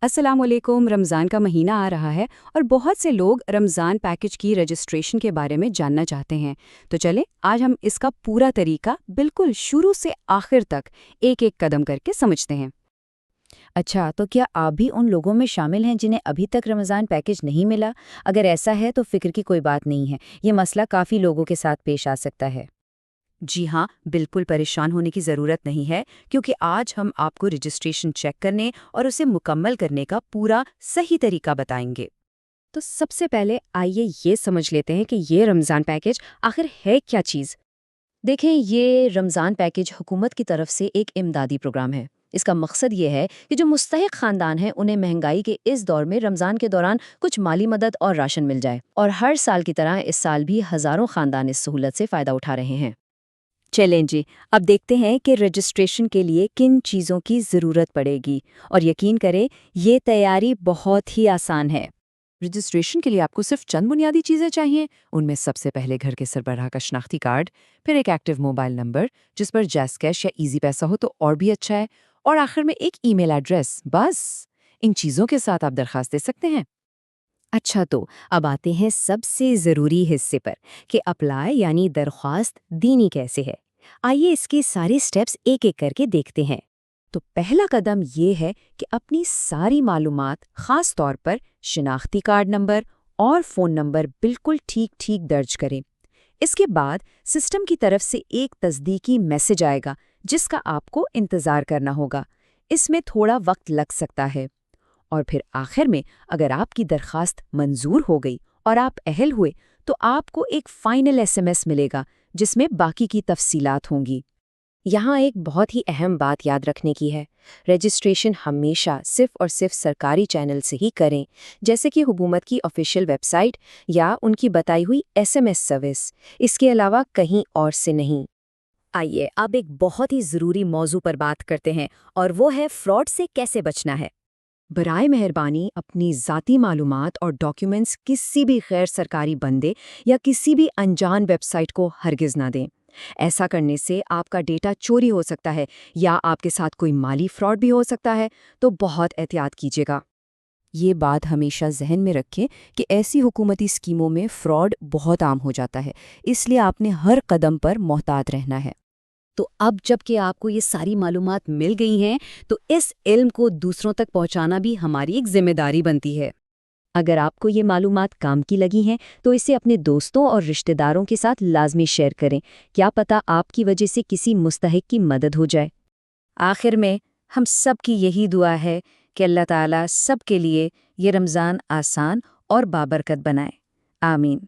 السلام علیکم۔ رمضان کا مہینہ آ رہا ہے اور بہت سے لوگ رمضان پیکج کی رجسٹریشن کے بارے میں جاننا چاہتے ہیں۔ تو چلیں آج ہم اس کا پورا طریقہ بالکل شروع سے آخر تک ایک ایک قدم کر کے سمجھتے ہیں۔ اچھا، تو کیا آپ بھی ان لوگوں میں شامل ہیں جنہیں ابھی تک رمضان پیکج نہیں ملا؟ اگر ایسا ہے تو فکر کی کوئی بات نہیں ہے، یہ مسئلہ کافی لوگوں کے ساتھ پیش آ سکتا ہے۔ جی ہاں، بالکل پریشان ہونے کی ضرورت نہیں ہے، کیونکہ آج ہم آپ کو رجسٹریشن چیک کرنے اور اسے مکمل کرنے کا پورا صحیح طریقہ بتائیں گے۔ تو سب سے پہلے آئیے یہ سمجھ لیتے ہیں کہ یہ رمضان پیکج آخر ہے کیا چیز۔ دیکھیں، یہ رمضان پیکج حکومت کی طرف سے ایک امدادی پروگرام ہے۔ اس کا مقصد یہ ہے کہ جو مستحق خاندان ہیں انہیں مہنگائی کے اس دور میں رمضان کے دوران کچھ مالی مدد اور راشن مل جائے، اور ہر سال کی طرح اس سال بھی ہزاروں خاندان اس سہولت سے فائدہ اٹھا رہے ہیں۔ چلیں جی، اب دیکھتے ہیں کہ رجسٹریشن کے لیے کن چیزوں کی ضرورت پڑے گی، اور یقین کریں یہ تیاری بہت ہی آسان ہے۔ رجسٹریشن کے لیے آپ کو صرف چند بنیادی چیزیں چاہیے۔ ان میں سب سے پہلے گھر کے سربراہ کا شناختی کارڈ، پھر ایک ایکٹیو موبائل نمبر جس پر جیز کیش یا ایزی پیسہ ہو تو اور بھی اچھا ہے، اور آخر میں ایک ای میل ایڈریس۔ بس ان چیزوں کے ساتھ آپ درخواست دے سکتے ہیں۔ اچھا، تو اب آتے ہیں سب سے ضروری حصے پر کہ اپلائی یعنی درخواست دینی کیسے ہے۔ آئیے اس کے سارے سٹیپس ایک ایک کر کے دیکھتے ہیں۔ تو پہلا قدم یہ ہے کہ اپنی ساری معلومات، خاص طور پر شناختی کارڈ نمبر اور فون نمبر بالکل ٹھیک درج کریں۔ اس کے بعد سسٹم کی طرف سے ایک تصدیقی میسج آئے گا جس کا آپ کو انتظار کرنا ہوگا۔ اس میں تھوڑا وقت لگ سکتا ہے، اور پھر آخر میں اگر آپ کی درخواست منظور ہو گئی اور آپ اہل ہوئے تو آپ کو ایک فائنل SMS ملے گا جس میں باقی کی تفصیلات ہوں گی۔ یہاں ایک بہت ہی اہم بات یاد رکھنے کی ہے، رجسٹریشن ہمیشہ صرف اور صرف سرکاری چینل سے ہی کریں، جیسے کہ حکومت کی آفیشیل ویب سائٹ یا ان کی بتائی ہوئی SMS سروس، اس کے علاوہ کہیں اور سے نہیں۔ آئیے اب ایک بہت ہی ضروری موضوع پر بات کرتے ہیں، اور وہ ہے فراڈ سے کیسے بچنا ہے۔ برائے مہربانی اپنی ذاتی معلومات اور ڈاکیومنٹس کسی بھی غیر سرکاری بندے یا کسی بھی انجان ویب سائٹ کو ہرگز نہ دیں۔ ایسا کرنے سے آپ کا ڈیٹا چوری ہو سکتا ہے یا آپ کے ساتھ کوئی مالی فراڈ بھی ہو سکتا ہے، تو بہت احتیاط کیجیے گا۔ یہ بات ہمیشہ ذہن میں رکھیں کہ ایسی حکومتی اسکیموں میں فراڈ بہت عام ہو جاتا ہے، اس لیے آپ نے ہر قدم پر محتاط رہنا ہے۔ تو اب جب کہ آپ کو یہ ساری معلومات مل گئی ہیں تو اس علم کو دوسروں تک پہنچانا بھی ہماری ایک ذمہ داری بنتی ہے۔ اگر آپ کو یہ معلومات کام کی لگی ہیں تو اسے اپنے دوستوں اور رشتہ داروں کے ساتھ لازمی شیئر کریں، کیا پتہ آپ کی وجہ سے کسی مستحق کی مدد ہو جائے۔ آخر میں ہم سب کی یہی دعا ہے کہ اللہ تعالیٰ سب کے لیے یہ رمضان آسان اور بابرکت بنائے۔ آمین۔